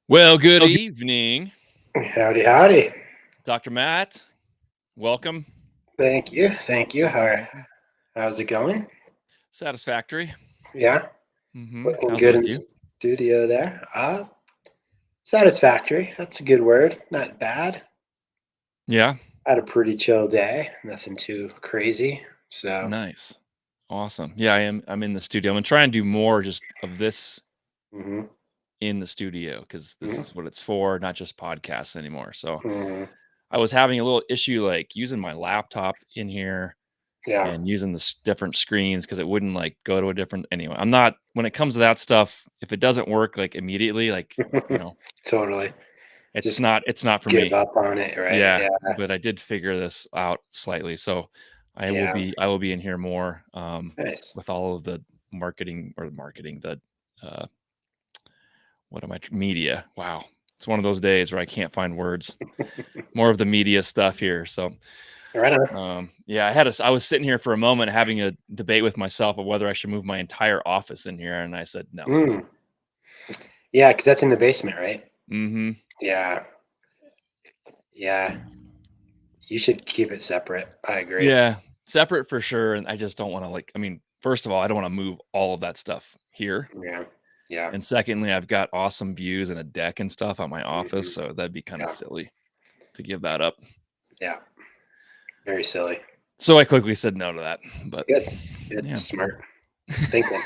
Well, good Oh, good- evening, Howdy, howdy. Dr. Matt. Welcome. Thank you. Thank you. Welcome, welcome. How's it going? Satisfactory. Yeah, looking How's it good in with the you? studio there. Satisfactory. That's a good word. Not bad. Yeah. Had a pretty chill day. Nothing too crazy. So, Nice. Awesome. Yeah, I'm in the studio. I'm gonna try and do more just of this hmm in the studio because this hmm is what it's for, not just podcasts anymore. So hmm I was having a little issue like using my laptop in here yeah, and using the different screens because it wouldn't like go to a different anyway. I'm not when it comes to that stuff, if it doesn't work like immediately, like you know, totally. it's Just not for give me. up on it, right? Yeah, Yeah, but I did figure this out slightly. So yeah. I will be in here more Nice. with all of the marketing, the uh what am I media. Wow. It's one of those days where I can't find words. More of the media stuff here. So Right on. yeah, I was sitting here for a moment having a debate with myself of whether I should move my entire office in here. And I said no. Mm. Yeah, because that's in the basement, right? Mm-hmm. Yeah, yeah. You should keep it separate. I agree. Yeah. Separate for sure. And I just don't want to like, I mean, first of all, I don't want to move all of that stuff here. Yeah, yeah. And secondly, I've got awesome views and a deck and stuff at my office, hmm so that'd be kinda Yeah, silly to give that up. yeah. Very silly. So I quickly said no to that, but Good. Good. yeah. Smart thinking.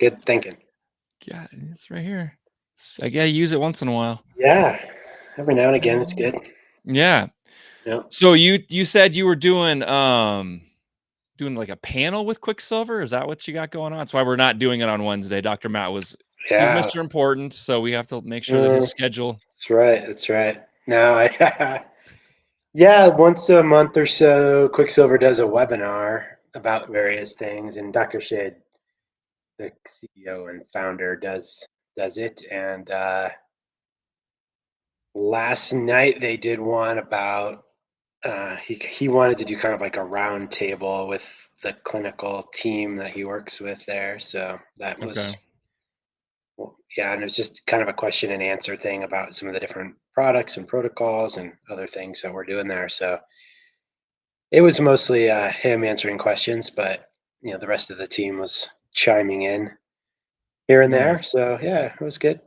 Good thinking. Yeah, it's right here. I gotta use it once in a while. Yeah. Every now and Gotta again, use it's it once. good. Yeah. Yeah. So you said you were doing, like, a panel with Quicksilver? Is that what you got going on? That's why we're not doing it on Wednesday. Dr. Matt was he's Yeah. Mr. Important, so we have to make sure that his Mm, schedule. that's right. That's right. No, yeah, once a month or so, Quicksilver does a webinar about various things, and Dr. Shade, the CEO and founder, does it. And last night they did one about he wanted to do kind of like a round table with the clinical team that he works with there. So that Okay. was, well, yeah, and it was just kind of a question and answer thing about some of the different products and protocols and other things that we're doing there. So it was mostly him answering questions, but the rest of the team was chiming in here and there. Nice. So yeah, it was good.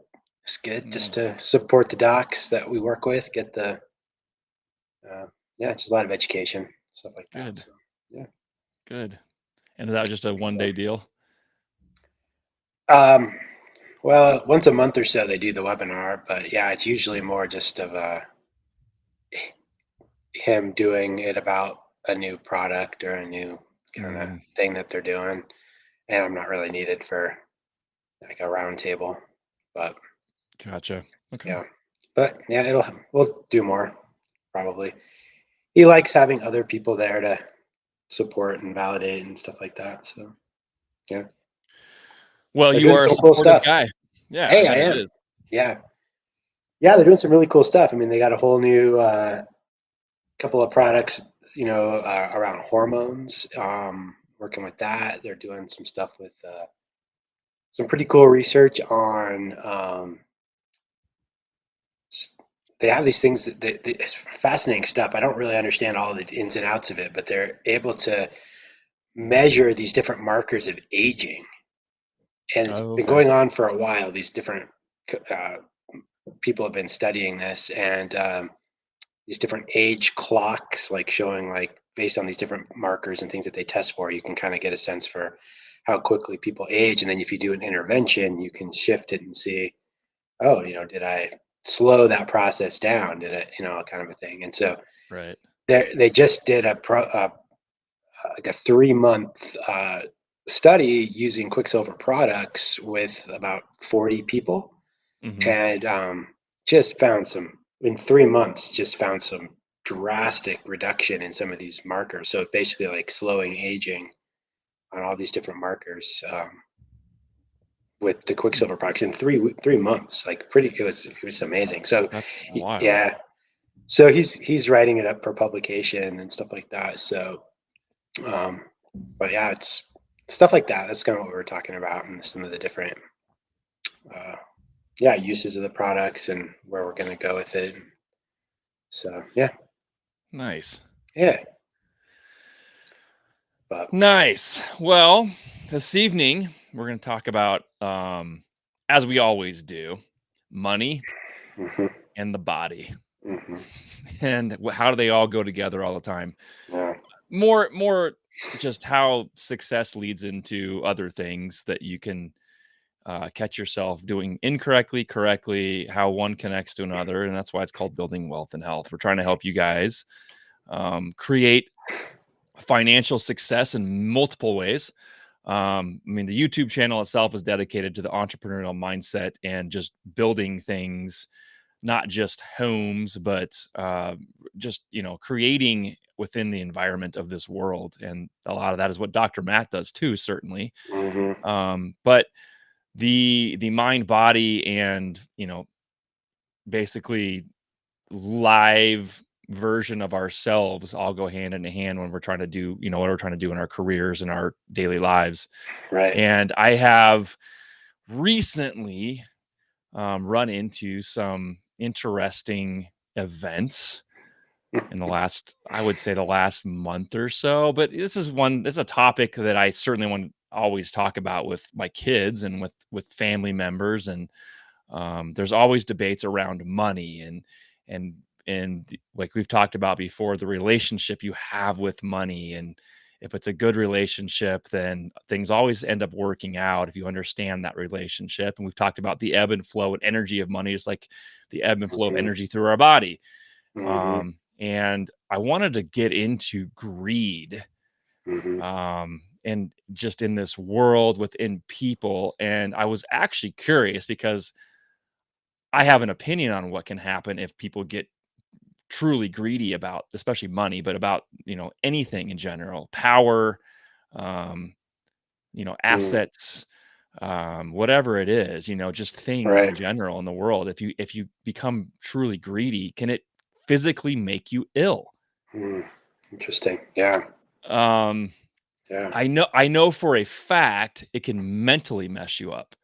It's good just Nice. to support the docs that we work with, get the uh, yeah, just a lot of education stuff like that. Good. So yeah. Good. And is that just a So, one-day deal? um, well, once a month or so they do the webinar, but yeah, it's usually more just of him doing it about a new product or a new kind of Mhm. thing that they're doing, and I'm not really needed for like a round table, but Gotcha. Okay. yeah, but yeah, we'll do more probably. He likes having other people there to support and validate and stuff like that. So yeah, Well, they're you doing are a some cool supportive stuff. guy. Yeah, I Hey, I bet it am. is. Yeah, yeah, they're doing some really cool stuff. I mean, they got a whole new couple of products, around hormones. Working with that, they're doing some stuff with some pretty cool research on. S- they have these things it's fascinating stuff. I don't really understand all the ins and outs of it, but they're able to measure these different markers of aging, and it's Oh, been okay. going on for a while. These different uh, people have been studying this, and these different age clocks, like showing like based on these different markers and things that they test for, you can kind of get a sense for how quickly people age. And then if you do an intervention, you can shift it and see, oh, did I slow that process down? Did it, kind of a thing. And so Right. they just did like a 3 month study using Quicksilver products with about 40 people, Mhm. and just found some in 3 months. Just found some drastic reduction in some of these markers. So basically, like slowing aging on all these different markers with the Hmm. Quicksilver products in 3 months. Like pretty, it was amazing. So That's wild. yeah, so he's writing it up for publication and stuff like that. So, um, but yeah, it's stuff like that. That's kind of what we're talking about, and some of the different uh, yeah, uses of the products and where we're going to go with it. So yeah, Nice. yeah, but Nice. Well, this evening we're going to talk about, as we always do, money hmm and the body, hmm and how do they all go together all the time? yeah, More just how success leads into other things that you can catch yourself doing incorrectly, correctly, how one connects to another, and that's why it's called building wealth and health. We're trying to help you guys create financial success in multiple ways. I mean, the YouTube channel itself is dedicated to the entrepreneurial mindset and just building things, not just homes, but just creating within the environment of this world. And a lot of that is what Dr. Matt does too, certainly. hmm But the mind, body, and basically live version of ourselves all go hand in hand when we're trying to do what we're trying to do in our careers and our daily lives. right, And I have recently run into some interesting events in the last, I would say, the last month or so. But this is a topic that I certainly want to always talk about with my kids and with family members. And there's always debates around money and like we've talked about before, the relationship you have with money. And if it's a good relationship, then things always end up working out if you understand that relationship. And we've talked about the ebb and flow and energy of money, just like the ebb and flow of hmm energy through our body. hmm And I wanted to get into greed, hmm and just in this world within people. And I was actually curious because I have an opinion on what can happen if people get truly greedy about, especially money, but about, anything in general, power, um, mm, assets, whatever it is, just things in right, general in the world. If you become truly greedy, can it physically make you ill? mm, interesting. Yeah, Um, yeah, I know for a fact it can mentally mess you up.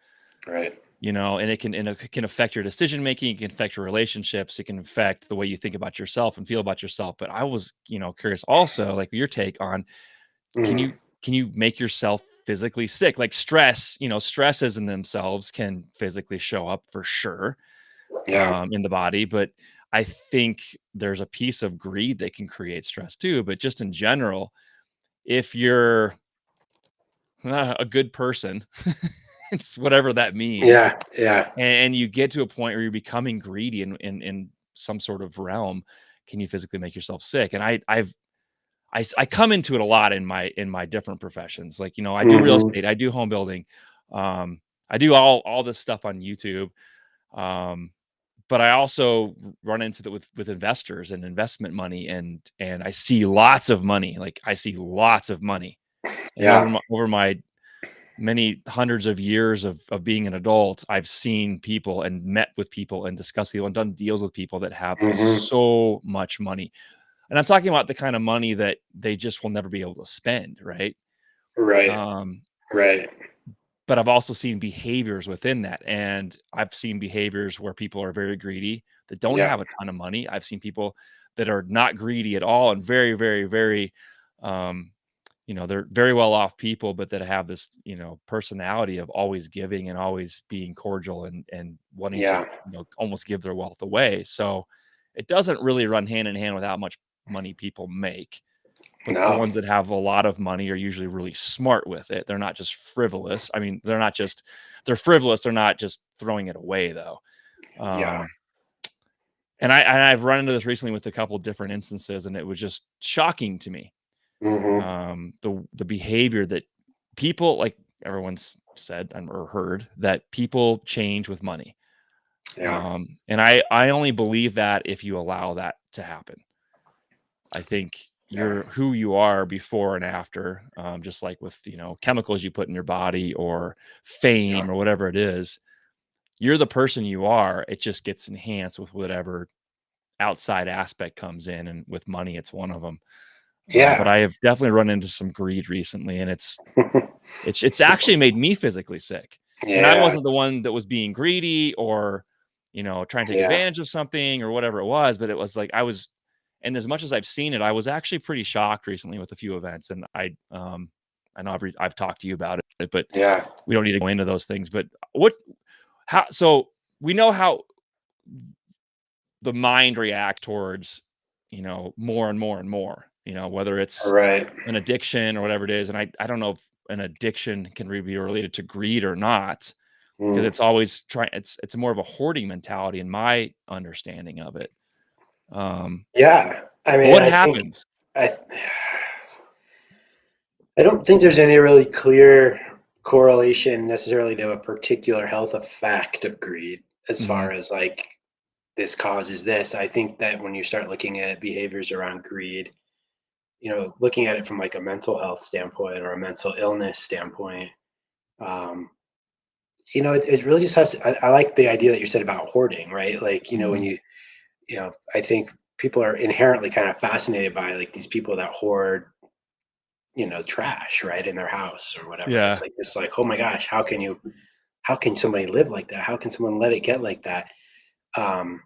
right, And it can affect your decision making, it can affect your relationships, it can affect the way you think about yourself and feel about yourself. But I was, curious also, like your take on, can mm, you can you make yourself physically sick? Like stress, stresses in themselves can physically show up for sure, yeah, in the body. But I think there's a piece of greed that can create stress too. But just in general, if you're a good person, it's whatever that means, yeah, yeah, and you get to a point where you're becoming greedy in some sort of realm, can you physically make yourself sick? And I come into it a lot in my different professions. Like, I do real hmm estate, I do home building, um, I do all this stuff on YouTube. Um, but I also run into it with investors and investment money, and I see lots of money. Like I see lots of money. And over yeah, my many hundreds of years of being an adult, I've seen people and met with people and discussed people and done deals with people that have hmm so much money. And I'm talking about the kind of money that they just will never be able to spend, right? right, Um, right, but I've also seen behaviors within that. And I've seen behaviors where people are very greedy that don't yeah, have a ton of money. I've seen people that are not greedy at all and very, very, very, um, they're very well off people, but that have this, personality of always giving and always being cordial and wanting to, yeah, almost give their wealth away. So it doesn't really run hand in hand with how much money people make. But the no, ones that have a lot of money are usually really smart with it. They're not just frivolous. I mean, they're frivolous. They're not just throwing it away though. yeah, Um, and I've run into this recently with a couple different instances, and it was just shocking to me. hmm The behavior that people, like, everyone's said or heard that people change with money. yeah, And I only believe that if you allow that to happen. I think yeah, you're who you are before and after, just like with, chemicals you put in your body or yeah, fame or whatever it is. You're the person you are. It just gets enhanced with whatever outside aspect comes in, and with money, it's one of them. But yeah, I have definitely run into some greed recently, and it's actually made me physically sick. And I Yeah. wasn't the one that was being greedy or, trying to take Yeah. advantage of something or whatever it was, but it was like and as much as I've seen it, I was actually pretty shocked recently with a few events. And I know I've talked to you about it, but Yeah. we don't need to go into those things. But so we know how the mind react towards, more and more and more, whether it's Right. an addiction or whatever it is. And I don't know if an addiction can really be related to greed or not, because Mm. it's always trying, it's more of a hoarding mentality in my understanding of it. Yeah. I But mean, what I think happens? I I don't think there's any really clear correlation necessarily to a particular health effect of greed as Mhm. far as like this causes this. I think that when you start looking at behaviors around greed, looking at it from like a mental health standpoint or a mental illness standpoint, um, it really just has. I like the idea that you said about hoarding, right? Like, when Mhm. I think people are inherently kind of fascinated by like these people that hoard, trash, right, in their house or whatever. It's Yeah. like this, like, oh my gosh, how can somebody live like that? How can someone let it get like that? Um,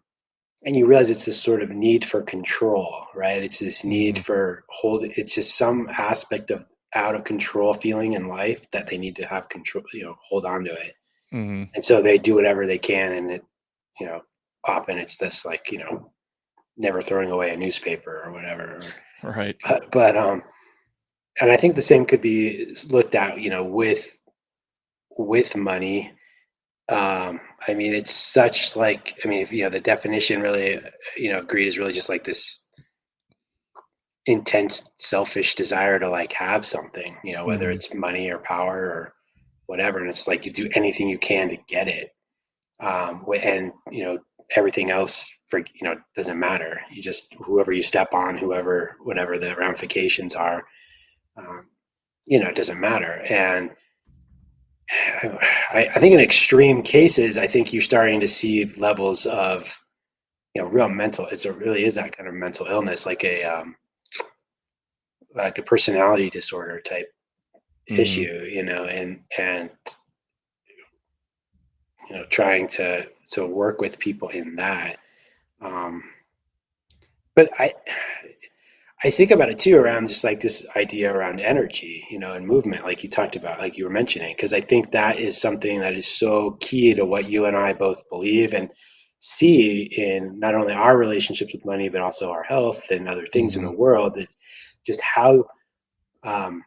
and you realize it's this sort of need for control, right? It's this need Mhm. for hold. It's just some aspect of out of control feeling in life that they need to have control, hold on to it. Mhm. And so they do whatever they can, and you know, often it's this like, never throwing away a newspaper or whatever. Right. But and I think the same could be looked at, with money. I mean, it's such like, I mean, if the definition really, greed is really just like this intense selfish desire to like have something, whether Mhm. it's money or power or whatever, and it's like you do anything you can to get it. And everything else for doesn't matter. You just whoever you step on, whoever whatever the ramifications are, um, it doesn't matter. And I think in extreme cases, I think you're starting to see levels of real mental. Really is that kind of mental illness, like a personality disorder type Mhm. issue, and trying to work with people in that. Um, but I think about it too around just like this idea around energy, and movement, like you talked about, like you were mentioning, because I think that is something that is so key to what you and I both believe and see in not only our relationships with money, but also our health and other things in the Mhm. world. That just how, um,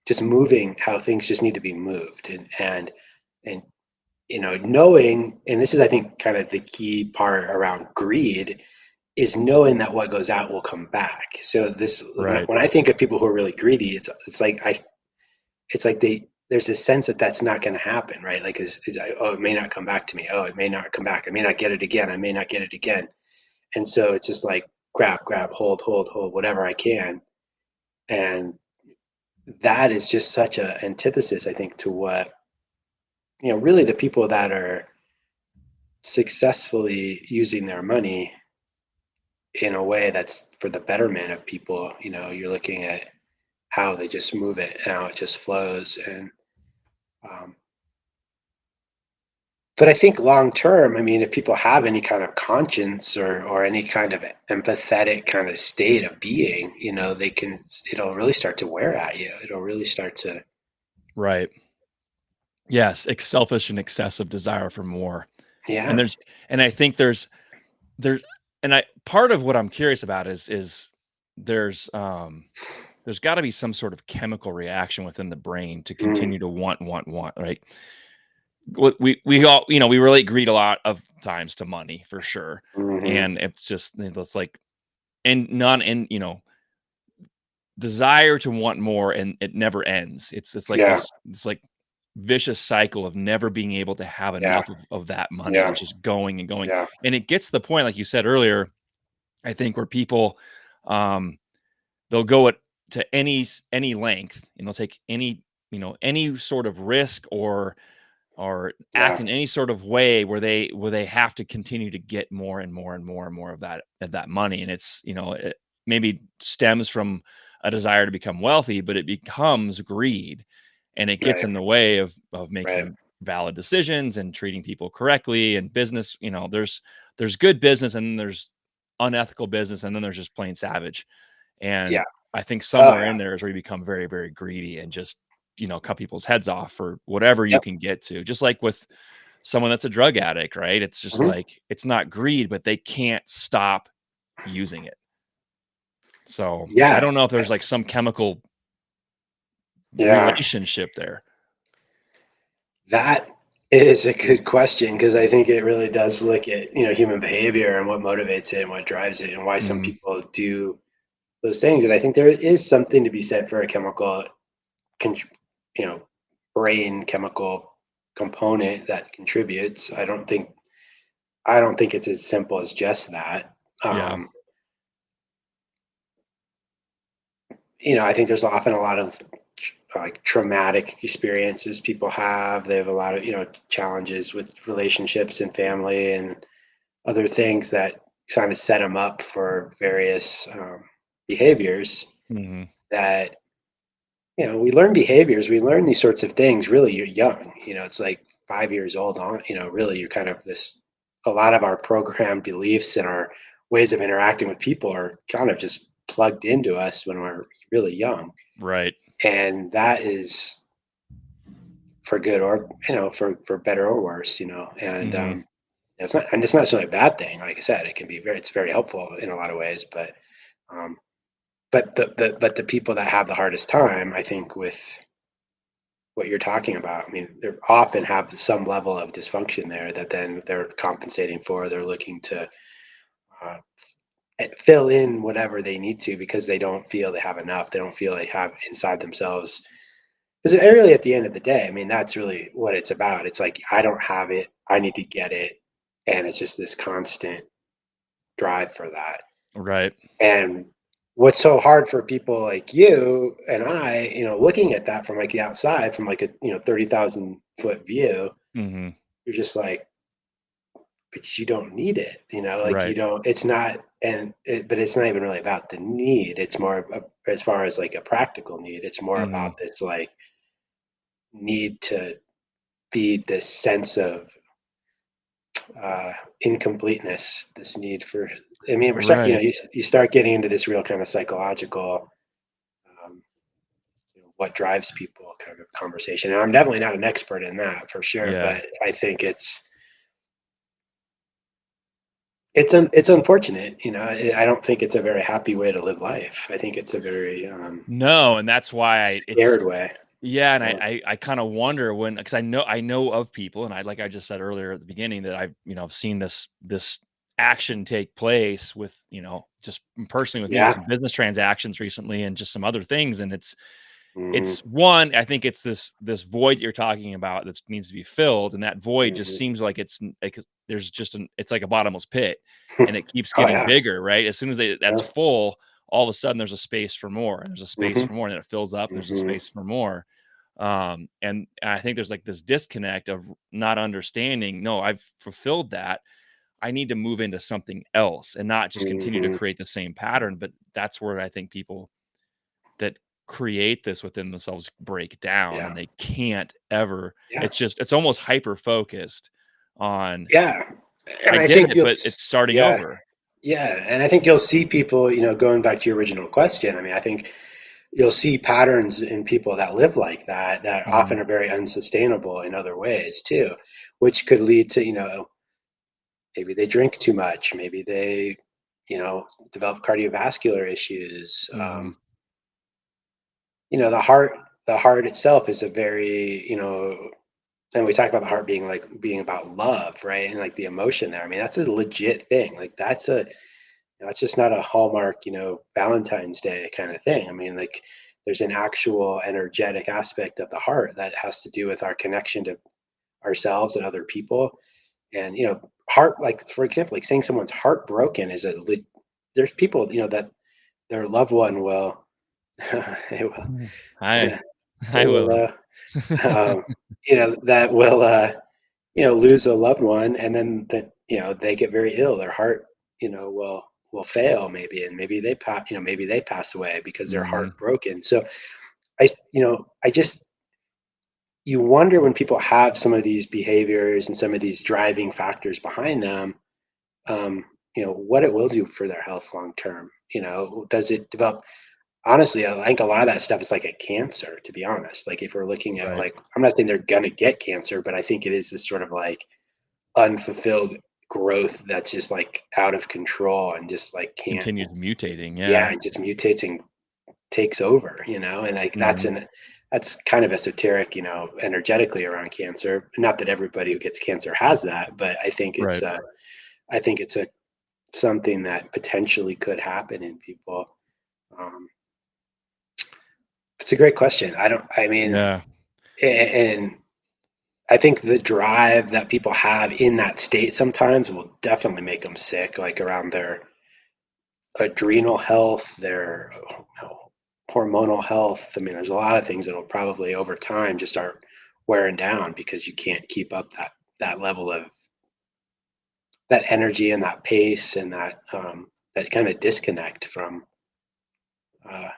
just moving, how things just need to be moved, and knowing, and this is I think kind of the key part around greed is knowing that what goes out will come back. So this, Right. when I think of people who are really greedy, it's like there's this sense that that's not going to happen, right? Like oh, it may not come back to me. Oh, it may not come back. I may not get it again. I may not get it again. And so it's just like grab, hold, whatever I can. And that is just such a antithesis, I think, to what really the people that are successfully using their money in a way that's for the betterment of people. You're looking at how they just move it and how it just flows. And um, but I think long term, I mean, if people have any kind of conscience or any kind of empathetic kind of state of being, they can. It'll really start to wear at you. It'll really start to. Right. Yes, selfish and excessive desire for more. And Yeah. there's and I think there and I part of what I'm curious about is there's there's got to be some sort of chemical reaction within the brain to Mm, continue to want, right? We all, we relate greed a lot of times to money for sure. hmm. And it's like, and none and desire to want more, and it never ends. It's like Yeah. this like vicious cycle of never being able to have Yeah. enough of that money. Yeah. It's just going and going. Yeah. And it gets to the point, like you said earlier, I think, where people um they'll go to any length, and they'll take any sort of risk or act Yeah. in any sort of way where they have to continue to get more and more and more and more of that money. And it's, it maybe stems from a desire to become wealthy, but it becomes greed. and it gets Right. in the way of Right. making valid decisions and treating people correctly and business. There's good business, and then there's unethical business, and then there's just plain savage. Yeah. And I think Oh somewhere yeah. in there is where you become very, very greedy and just, cut people's heads off for whatever you Yep. can get to. Just like with someone that's a drug addict, right? It's just Hmm. like it's not greed, but they can't stop using it. So I Yeah. don't know if there's like some chemical Yeah. relationship there. That is a good question because I think it really does look at, human behavior and what motivates it and what drives it and why some Mhm. people do those things. And I think there is something to be said for a chemical, con- you know, brain chemical component that contributes. I don't think it's as simple as just that. Yeah. Um, I think there's often a lot of like traumatic experiences people have. They have a lot of, challenges with relationships and family and other things that kind of set them up for various behaviors Mhm. that, we learn behaviors, we learn these sorts of things really you're young. It's like 5 years old on, really you're kind of this, a lot of our programmed beliefs and our ways of interacting with people are kind of just plugged into us when we're really young. Right. And that is for good or, for better or worse, and Mhm. it's not necessarily a bad thing. Like I said, it's very helpful in a lot of ways, um, but the people that have the hardest time, I think, with what you're talking about, I mean, they often have some level of dysfunction there that then they're compensating for. They're looking to uh, fill in whatever they need to because they don't feel they have enough. They don't feel they have inside themselves. Because really, at the end of the day, I mean, that's really what it's about. It's like, I don't have it. I need to get it. And it's just this constant drive for that. Right. And what's so hard for people like you and I, looking at that from like the outside, from like a 30,000-foot view, Mhm. you're just like, but you don't need it, like you Right. don't. It's not, but it's not even really about the need. It's more as far as like a practical need. It's more Mhm. about this like need to feed this sense of incompleteness, this need for. I mean, Right. you start getting into this real kind of psychological, um, what drives people kind of conversation. And I'm definitely not an expert in that for sure, Yeah. but I think it's unfortunate. I don't think it's a very happy way to live life. I think it's a very No, and that's why it's scared way. yeah, and I Yeah. I I kinda wonder when because I know of people, and I like I just said earlier at the beginning that I've seen this action take place with, just personally with me with Yeah. some business transactions recently and just some other things, and it's Hmm. one, I think it's this void you're talking about that needs to be filled, and that void just Hmm. seems like like there's just it's like a bottomless pit, and it keeps Oh getting yeah. bigger, right? As soon as that's Yeah. full, all of a sudden there's a space for more, and there's a space Hmm. for more, and then it fills up, and there's a Hmm. space for more. And I think there's like this disconnect of not understanding, no, I've fulfilled that. I need to move into something else and not just continue to Hmm. create the same pattern. But that's where I think people that create this within themselves break down Yeah. and they can't ever. Yeah. It's almost hyper focused on Yeah. And I I did think it, but it's starting yeah, over. yeah. And I think you'll see people, going back to your original question. I mean, I think you'll see patterns in people that live like that Mhm. often are very unsustainable in other ways too, which could lead to, maybe they drink too much, maybe they, develop cardiovascular issues. Mhm. The heart itself is a very, and we talk about the heart being about love, right? And like the emotion there. I mean, that's a legit thing. Like that's just not a Hallmark, Valentine's Day kind of thing. I mean, like there's an actual energetic aspect of the heart that has to do with our connection to ourselves and other people. And, heart, like for example, like saying someone's heartbroken there's people, that their loved one will, it Mhm. will, Hi. it Hi, will, Willie. that will, lose a loved one, and then that, they get very ill. Their heart, will fail maybe, and maybe they pass away because they're Mhm. heartbroken. So I just you wonder when people have some of these behaviors and some of these driving factors behind them, um, what it will do for their health long term. Does it develop? Honestly, I think a lot of that stuff is like a cancer, to be honest. Like if we're looking at, Right. like, I'm not saying they're gonna get cancer, but I think it is this sort of like unfulfilled growth that's just like out of control and just like can't, Continues mutating, yeah, yeah. it just mutates and takes over, and like Mhm. that's kind of esoteric, energetically around cancer. Not that everybody who gets cancer has that, but Right. I think it's a something that potentially could happen in people. Um, it's a great question. I mean, Yeah. and I think the drive that people have in that state sometimes will definitely make them sick, like around their adrenal health, their hormonal health. I mean, there's a lot of things that'll probably over time just start wearing down because you can't keep up that level of that energy and that pace and that kind of disconnect from uh,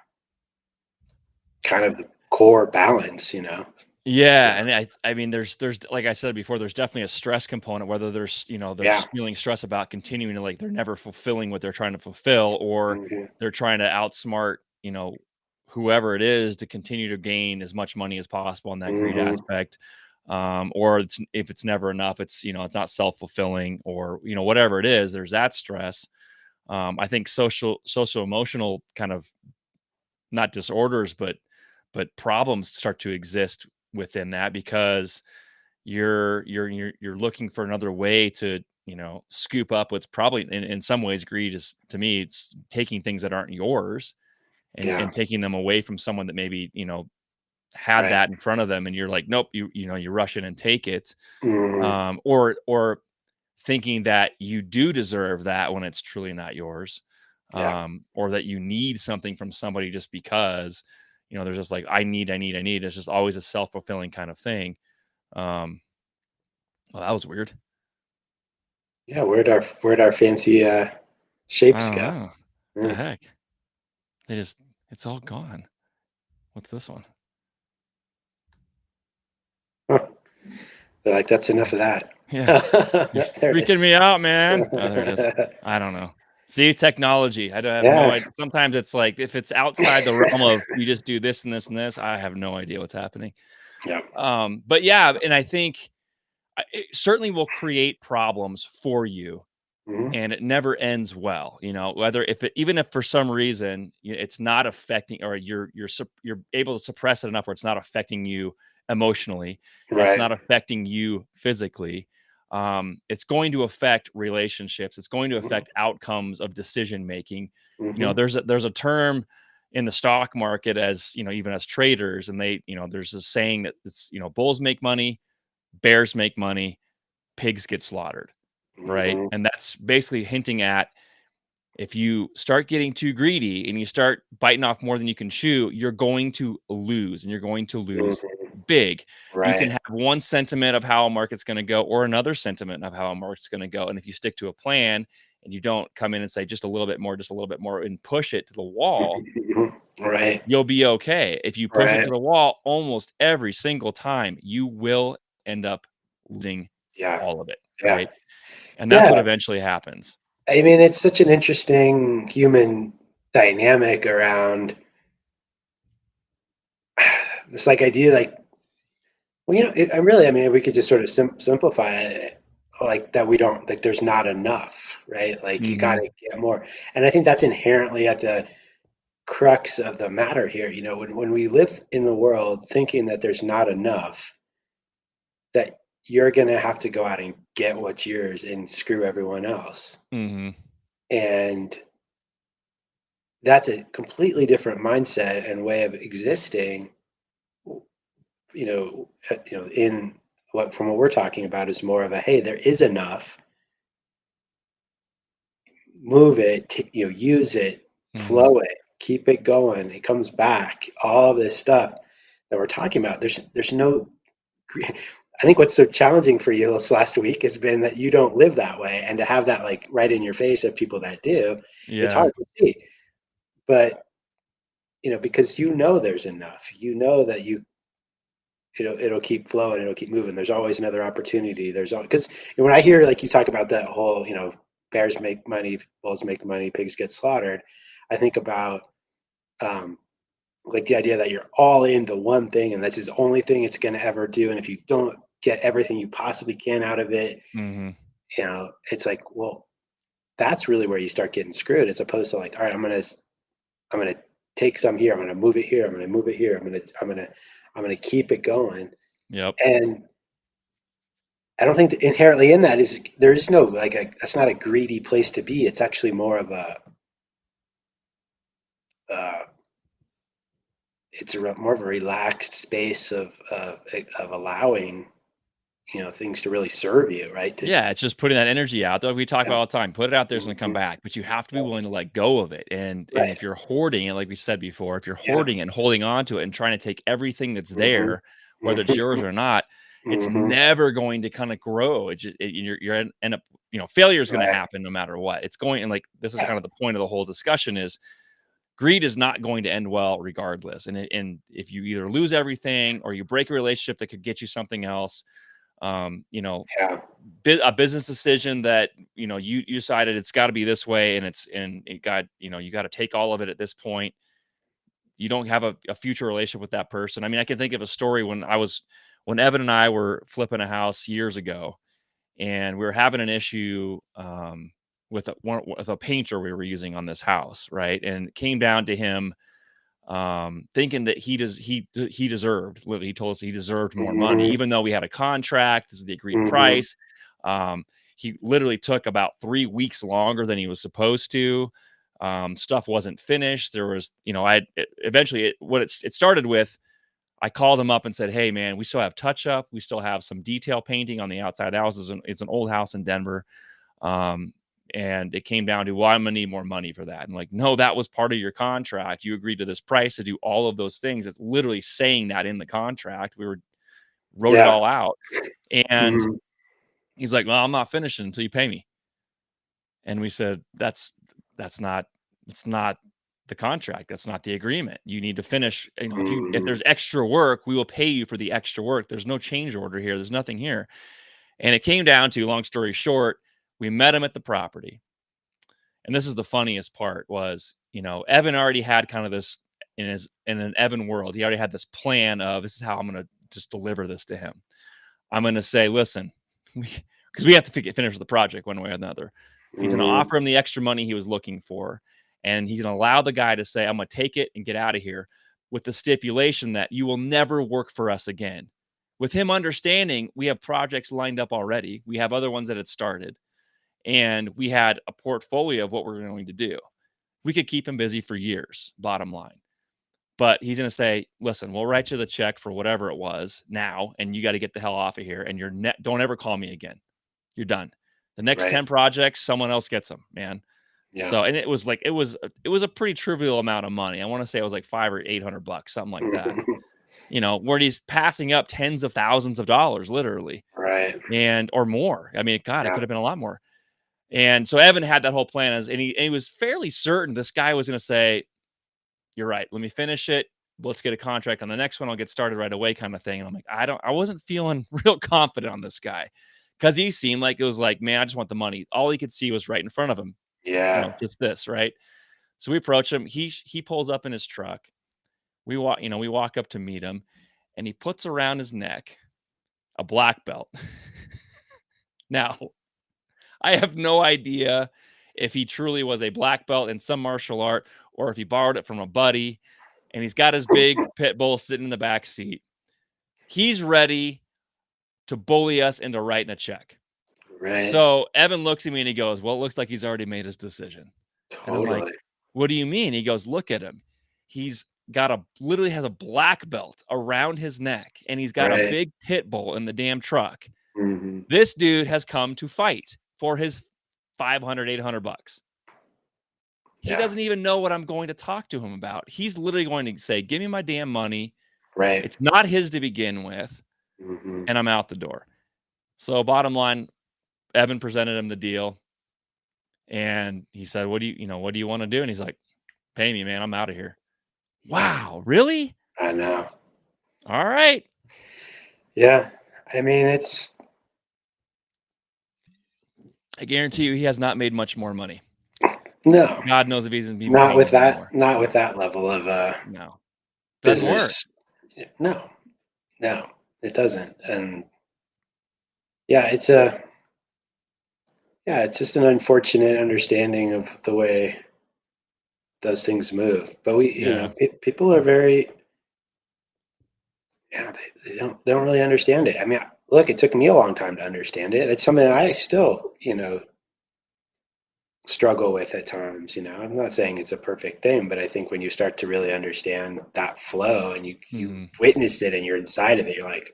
kind of the core balance. So Yeah, and I mean, there's like I said before, there's definitely a stress component, whether they're yeah. feeling stress about continuing to, like, they're never fulfilling what they're trying to fulfill, or Hmm. they're trying to outsmart, whoever it is to continue to gain as much money as possible on that greed Hmm. aspect. Or if it's never enough, it's not self-fulfilling, or, whatever it is, there's that stress. I think social emotional kind of, not disorders, but problems start to exist within that, because you're looking for another way to, scoop up what's probably, in some ways, greed is, to me, it's taking things that aren't yours, Yeah. and taking them away from someone that maybe, had Right. that in front of them, and you're like, nope, you rush in and take it. Hmm. Or thinking that you do deserve that when it's truly not yours, Yeah. or that you need something from somebody just because, there's just like, I need. It's just always a self fulfilling kind of thing. Um, well, that was weird. Yeah. Where'd our fancy I shapes don't go? know. The Yeah. heck? They just, it's all gone. What's this one? Huh. They're like, that's enough of that. Yeah. You're There it freaking is. me out, man. Oh, there it is. I don't know. See, technology. I don't have no Yeah. idea. Sometimes it's like, if it's outside the realm of, you just do this and this and this, I have no idea what's happening. Yeah. But yeah, and I think, it certainly will create problems for you, Mhm. and it never ends well. Whether, if it, even if for some reason, it's not affecting, or you're able to suppress it enough where it's not affecting you emotionally, and it's Right. not affecting you physically. It's going to affect relationships. It's going to Mhm. affect outcomes of decision making. Mhm. There's a term in the stock market, as even as traders, and there's this saying that it's, bulls make money, bears make money, pigs get slaughtered, right? Mhm. And that's basically hinting at, if you start getting too greedy and you start biting off more than you can chew, you're going to lose, and you're going to lose Mhm. big. You can Right. have one sentiment of how a market's going to go, or another sentiment of how a market's going to go. And if you stick to a plan and you don't come in and say just a little bit more, just a little bit more, and push it to the wall, Mhm. Right. you'll be okay. If you push it to Right. the wall almost every single time, you will end up losing Yeah. all of it, Yeah. right? And that's what Yeah. eventually happens. I mean, it's such an interesting human dynamic around this like idea, like, well, I mean, we could just sort of simplify it, like that we don't, like, there's not enough, right? Like, you got Mhm. to get more. And I think that's inherently at the crux of the matter here. When we live in the world thinking that there's not enough, that you're going to have to go out and get what's yours and screw everyone else. Mhm. And that's a completely different mindset and way of existing, in what from what we're talking about is more of a, hey, there is enough, move it, use it, Mhm. flow it, keep it going. It comes back. All of this stuff that we're talking about. There's no. I think what's so challenging for you this last week has been that you don't live that way, and to have that like right in your face of people that do, it's Yeah. hard to see. But because there's enough, that it'll keep flowing, it'll keep moving. There's always another opportunity. There's always, because when I hear like you talk about that whole, bears make money, bulls make money, pigs get slaughtered, I think about um, like the idea that you're all into one thing and that's the only thing it's going to ever do. And if you don't get everything you possibly can out of it, Mhm. it's like, well, that's really where you start getting screwed, as opposed to like, all right, I'm gonna take some here, I'm gonna move it here, I'm gonna move it here, I'm gonna keep it going. Yep. And I don't think that inherently in that is there is no like a that's not a greedy place to be. It's actually more of a uh, it's more of a relaxed space of allowing things to really serve you, right? To Yeah, it's just putting that energy out that we talk yeah, about all the time. Put it out there, it's gonna come mhm, back, but you have to be yeah, willing to let go of it. And right, if you're hoarding it, like we said before, if you're yeah, hoarding it and holding on to it and trying to take everything that's mhm, there, whether it's yours or not, it's mhm, never going to kind of grow. End up, failure is going to right, happen no matter what. It's going and like this is yeah, kind of the point of the whole discussion is greed is not going to end well regardless. And if you either lose everything or you break a relationship that could get you something else, um, you know, yeah, a business decision that you decided it's got to be this way and it got you got to take all of it at this point. You don't have a future relationship with that person. I mean, I can think of a story when Evan and I were flipping a house years ago, and we were having an issue with a painter we were using on this house, right? And it came down to him thinking that he deserved. Literally, he told us he deserved more money, mhm, even though we had a contract. This is the agreed mhm, price. He literally took about 3 weeks longer than he was supposed to. Stuff wasn't finished. There was, eventually it started with. I called him up and said, "Hey, man, we still have touch up. We still have some detail painting on the outside of the house. It's an old house in Denver. Um, and it came down to, well, I'm gonna need more money for that. And like, no, that was part of your contract. You agreed to this price to do all of those things. It's literally saying that in the contract. Wrote it yeah, all out. And mhm, he's like, well, I'm not finishing until you pay me. And we said, that's not it's not the contract. That's not the agreement. You need to finish. If mhm, there's extra work, we will pay you for the extra work. There's no change order here. There's nothing here. And it came down to, long story short, we met him at the property. And this is the funniest part was, Evan already had kind of this in an Evan world. He already had this plan of this is how I'm going to just deliver this to him. I'm going to say, listen, because we have to finish the project one way or another. He's going to mhm, offer him the extra money he was looking for, and he's going to allow the guy to say, "I'm going to take it and get out of here," with the stipulation that you will never work for us again. With him understanding, we have projects lined up already. We have other ones that had started and we had a portfolio of what we're going to do. We could keep him busy for years, bottom line. But he's going to say, "Listen, we'll write you the check for whatever it was now, and you got to get the hell off of here. And don't ever call me again. You're done. The next right, 10 projects, someone else gets them, man." yeah, So, and it was like it was a pretty trivial amount of money. I want to say it was like 500 or 800 bucks, something like that. mhm, Where he's passing up tens of thousands of dollars, literally, right, and or more. I mean, God, it yeah, could have been a lot more. And so Evan had that whole plan and he was fairly certain this guy was going to say, "You're right. Let me finish it. Let's get a contract on the next one. I'll get started right away," kind of thing. And I'm like, I wasn't feeling real confident on this guy because he seemed like it was like, man, I just want the money. All he could see was right in front of him, yeah, just this, right? So we approach him. He pulls up in his truck. We walk up to meet him, and he puts around his neck a black belt. Now, I have no idea if he truly was a black belt in some martial art or if he borrowed it from a buddy, and he's got his big pit bull sitting in the back seat. He's ready to bully us into writing a check. right, So Evan looks at me and he goes, "Well, it looks like he's already made his decision." And I'm like, totally, "What do you mean?" He goes, "Look at him. He's literally has a black belt around his neck and he's got a right, big pit bull in the damn truck. mhm, This dude has come to fight for his 500, 800 bucks. He yeah, doesn't even know what I'm going to talk to him about. He's literally going to say, 'Give me my damn money.' right, It's not his to begin with, mhm, and I'm out the door." So bottom line, Evan presented him the deal and he said, what do you want to do?" And he's like, "Pay me, man. I'm out of here." yeah, Wow, really? I know, All right. Yeah. I mean, it's I guarantee you he has not made much more money. no, God knows if he's even paying any more. not with No, that level of no. Doesn't work. business. No, no, it doesn't. And yeah, it's just an unfortunate understanding of the way those things move. But Yeah. people are very, yeah, they don't really understand it. I mean, look, it took me a long time to understand it. It's something that I still, struggle with at times. I'm not saying it's a perfect thing, but I think when you start to really understand that flow and you Mhm. witness it and you're inside of it, you're like,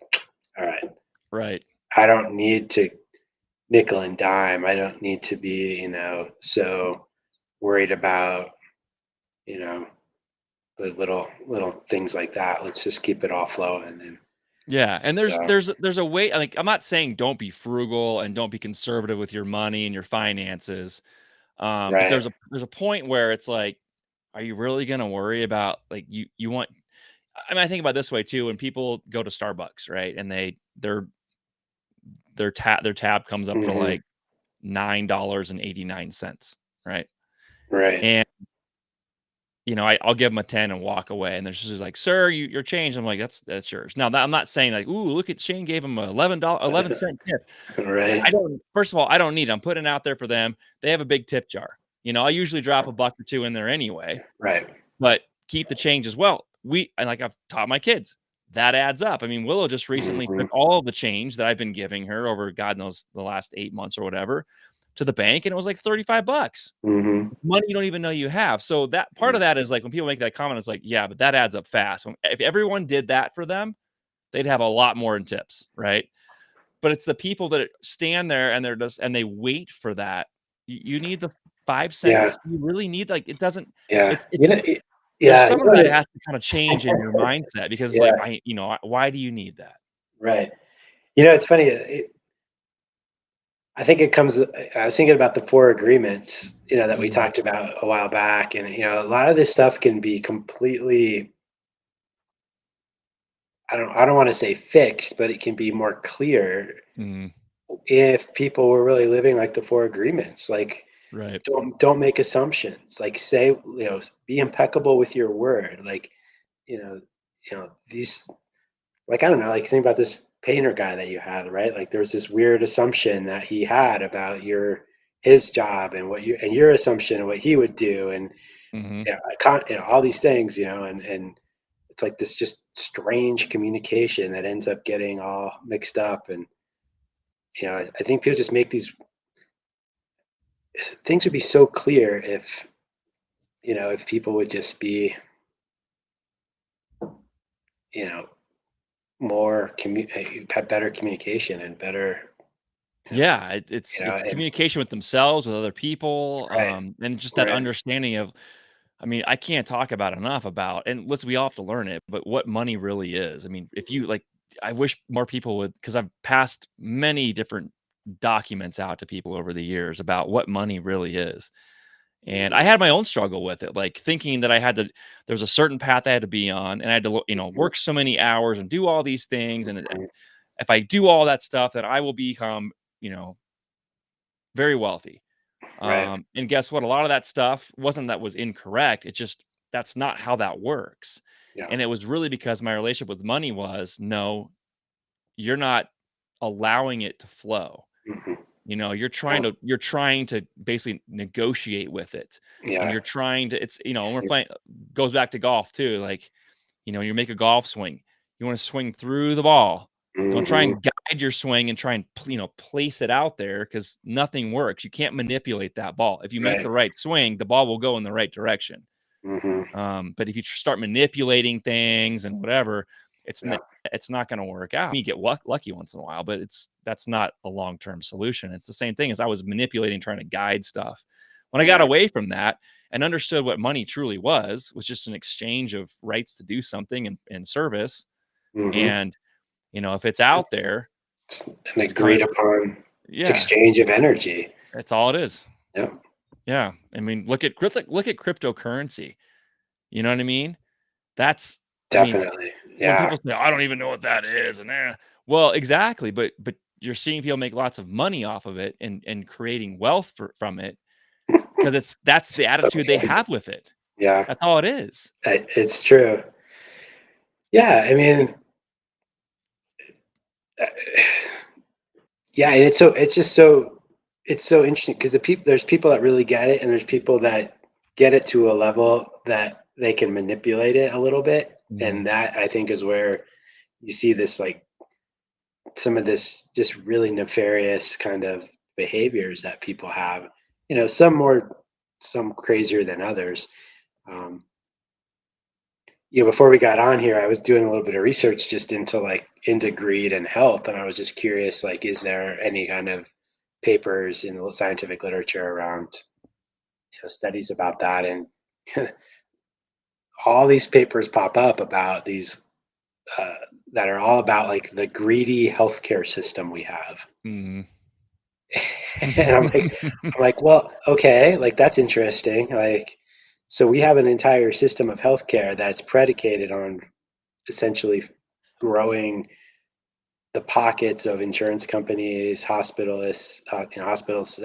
all right, Right. I don't need to nickel and dime. I don't need to be, so worried about, you know, the little things like that. Let's just keep it all flowing. And Yeah, and there's so, there's there's a way, like, I'm not saying don't be frugal and don't be conservative with your money and your finances, but right. there's a point where it's like, are you really gonna worry about, like, you want I mean, I think about it this way too, when people go to Starbucks, right, and their tab comes up for, Hmm. like, $9.89, right? Right. And, I'll give them a 10 and walk away, and they're just like, "Sir, your change." I'm like, "That's yours." Now, that I'm not saying like, "Ooh, look at Shane gave him a $11 11-cent tip." I Right. don't First of all, I don't need it. I'm putting it out there for them. They have a big tip jar. I usually drop a buck or 2 in there anyway, Right. but keep the change as well. Like I've taught my kids, that adds up. I mean, Willow just recently Hmm. took all of the change that I've been giving her over God knows the last 8 months or whatever to the bank, and it was like 35 bucks. Hmm. Money you don't even know you have. So that part of that is like when people make that comment, it's like, yeah, but that adds up fast. If everyone did that for them, they'd have a lot more in tips, right? But it's the people that stand there and they wait for that. You need the 5 Yeah. cents? You really need, like, it doesn't Yeah. it's there's Yeah. some of that has to kinda change in your mindset because it's like, Yeah. why do you need that? Right. It's funny. I think it comes. I was thinking about the four agreements, that we Mhm, talked about a while back, and a lot of this stuff can be completely. I don't want to say fixed, but it can be more clear mhm, if people were really living like the four agreements. Like, right, don't make assumptions. Like, say, be impeccable with your word. Like, these. Like, I don't know. Like, think about this painter guy that you had, right? Like, there's this weird assumption that he had about his job and your assumption and what he would do, and mhm. yeah, all these things, and it's like this just strange communication that ends up getting all mixed up. And I think people just make these things would be so clear if people would just be, you know have better communication and better, you know, Yeah, it's and communication with themselves, with other people, right, and just that right. understanding of I mean, I can't talk about enough about and listen, we all have to learn it, but what money really is. I mean, if you like I wish more people would because I've passed many different documents out to people over the years about what money really is. And I Mhm, had my own struggle with it, like thinking that there's a certain path I had to be on and I had to, mhm, work so many hours and do all these things. And mhm. if I do all that stuff, then I will become, you know, very wealthy. Right. And guess what? A lot of that stuff wasn't that was incorrect. It's just that's not how that works. Yeah. And it was really because my relationship with money was no, you're not allowing it to flow. Mhm. Yeah. You're trying to basically negotiate with it. And Yeah. you're trying to it's when we're playing goes back to golf too. Like, you make a golf swing. You want to swing through the ball. Don't try Mhm. and guide your swing and try and place it out there because nothing works. You can't manipulate that ball. If you make Right. the right swing, the ball will go in the right direction. Mhm. But if you start manipulating things and whatever, it's n- Yeah. it's not going to work out. You get lucky once in a while, but that's not a long term solution. It's the same thing as I was manipulating, trying to guide stuff. When I got Yeah. away from that and understood what money truly was just an exchange of rights to do something and service. Mhm. And if it's out there, It's an it's kind agreed of upon yeah, exchange of energy. that's all it is. Yeah. Yeah, I mean, look at cryptocurrency. You know what I mean? That's I mean, Definitely. when Yeah. people say, "I don't even know what that is," and Well, exactly, but you're seeing people make lots of money off of it and creating wealth from it because that's the attitude they Okay. have with it. Yeah, That's all it is. it's true. Yeah, I mean, uh, yeah, and it's so interesting because there's people that really get it, and there's people that get it to a level that they can manipulate it a little bit, Mhm, and that I think is where you see this like some of this just really nefarious kind of behaviors that people have. You know, some crazier than others. Um, before we got on here, I was doing a little bit of research just into greed and health, and I was just curious, like, is there any kind of papers in the scientific literature around studies about that? And all these papers pop up about these uh, that are all about like the greedy healthcare system we have. mhm. And I'm like, well, okay, like that's interesting. Like, so we have an entire system of healthcare that's predicated on essentially growing the pockets of insurance companies, hospitalists, hospitals,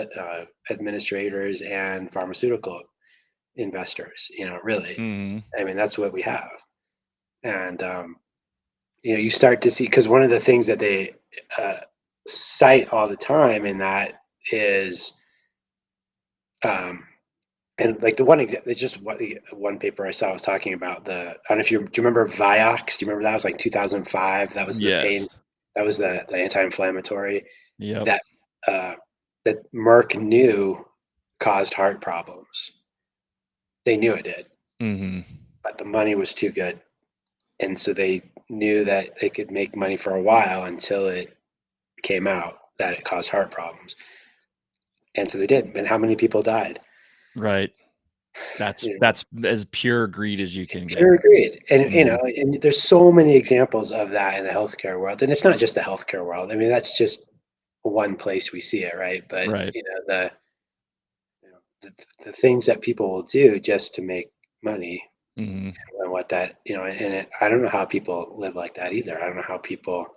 administrators, and pharmaceutical investors. Really, Mhm. I mean, that's what we have. And you start to see because one of the things that they uh, cite all the time in that is, um, and like the one example, it's just one paper I saw was talking about I don't know if do you remember Vioxx? Do you remember that was like 2005? That was the pain. Yes. That was the anti-inflammatory Yep. that uh, that Merck knew caused heart problems. They knew it did, Mhm. but the money was too good, and so they knew that they could make money for a while until it came out that it caused heart problems, and so they did. And how many people died? Right. That's You know, that's as pure greed as you can get. pure greed. And Mhm. and there's so many examples of that in the healthcare world, and it's not just the healthcare world. I mean, that's just one place we see it, right? But Right. the things that people will do just to make money, Mhm. and what that I don't know how people live like that either. I don't know how people uh,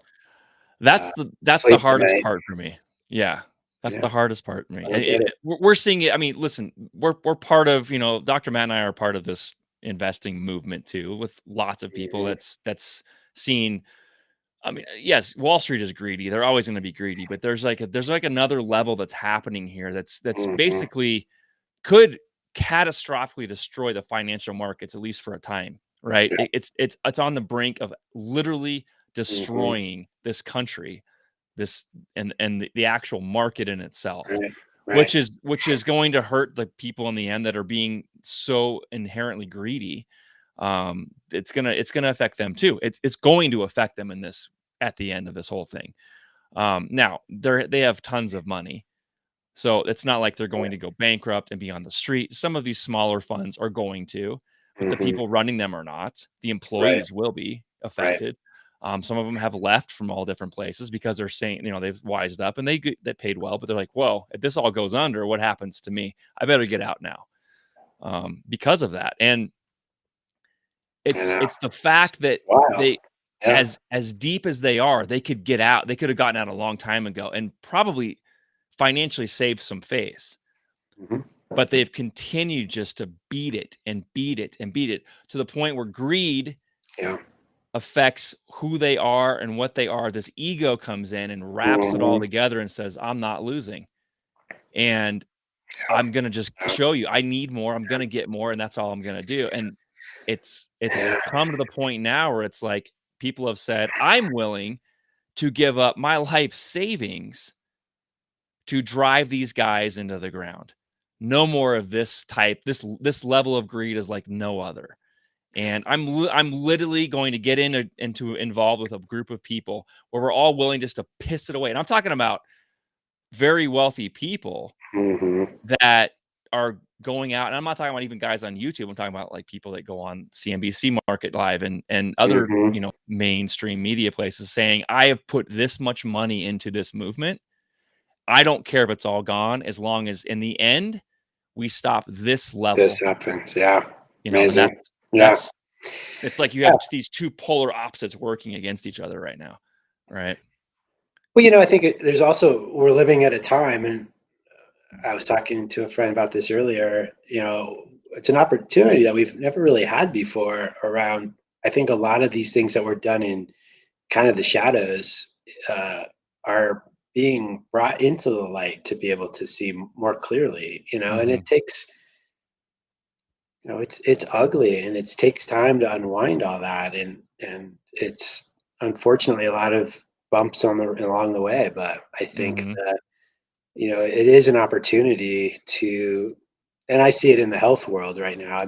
That's the sleep at hardest night. part for me. Yeah. That's Yeah, the hardest part for me. I And don't get it. we're seeing it. I mean, listen, we're part of, Dr. Matt and I are part of this investing movement too, with lots of people Hmm. that's seen. I mean, yes, Wall Street is greedy. They're always going to be greedy, but there's like another level that's happening here that's Hmm. basically could catastrophically destroy the financial markets at least for a time, right? Yeah. It's on the brink of literally Hmm. destroying this country, this and the actual market in itself, Right. which Right. is going to hurt the people in the end that are being so inherently greedy. It's gonna affect them too. It's going to affect them in this at the end of this whole thing. Now they have tons of money, so it's not like they're going to go bankrupt and be on the street. Some of these smaller funds are going to, but the Hmm. people running them are not. The Right. employees will be Right. affected. Some of them have left from all different places because they're saying, they've wised up and they paid well, but they're like, whoa, if this all goes under, what happens to me? I better get out now, because of that. And I it's know. it's the fact that Wow. they, Yeah. as deep as they are, they could get out. They could have gotten out a long time ago and probably financially saved some face, Hmm. but they've continued just to beat it and beat it and beat it to the point where greed Yeah. affects who they are and what they are. This ego comes in and wraps it all Hmm. together and says, I'm not losing. And Yeah. I'm gonna just Yeah. show you I need more. I'm gonna get more, and that's all I'm gonna do. And it's Yeah. come to the point now where it's like people have said, I'm willing to give up my life savings to drive these guys into the ground. No more of this type. This level of greed is like no other. And I'm literally going to get into involved with a group of people where we're all willing just to piss it away. And I'm talking about very wealthy people Hmm. that are going out, and I'm not talking about even guys on YouTube. I'm talking about like people that go on CNBC Market Live and other, Hmm. mainstream media places saying, I have put this much money into this movement. I don't care if it's all gone as long as in the end we stop this This level, happens. Yeah. and Amazing. Yeah. that's it's like you Yeah. have these two polar opposites working against each other right now, right? Well, I think there's also we're living at a time, and I was talking to a friend about this earlier. It's an opportunity that we've never really had before around. I think a lot of these things that were done in kind of the shadows uh, are being brought into the light to be able to see more clearly. And it Mhm. takes, it's ugly, and it takes time to unwind all that, and it's unfortunately a lot of bumps along the way. But I think Mhm. that it is an opportunity to, and I see it in the health world right now.